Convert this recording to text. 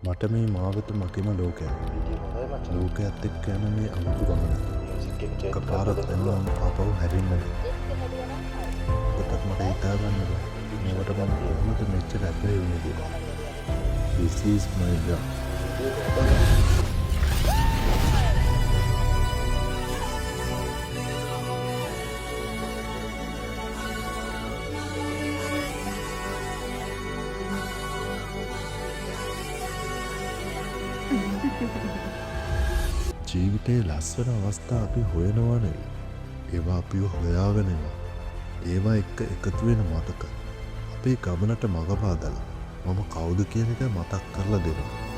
මට මේ මාවත මගේම ලෝකයක්. ලෝකයත් එක්ක යන මේ අමුතු ගමන. එකපාරක් වෙනවා ආපහු හැරෙන්න බැහැ. ඔතත් මට හිතා ගන්න බෑ. මේවට මම කොහොමද මෙච්චර ඇබ්බැහි වුනේ කියලා. This is my job. ජීවිතයේ ලස්සන අවස්ථා අපි හොයනවා නෙවෙයි. ඒවා අපිව හොයාගෙන එනවා. ඒවා එක්ක එකතු වෙන මතක. අපේ ගමනට මඟ පාදලා මම කවුද කියන එක මතක් කරලා දෙනවා.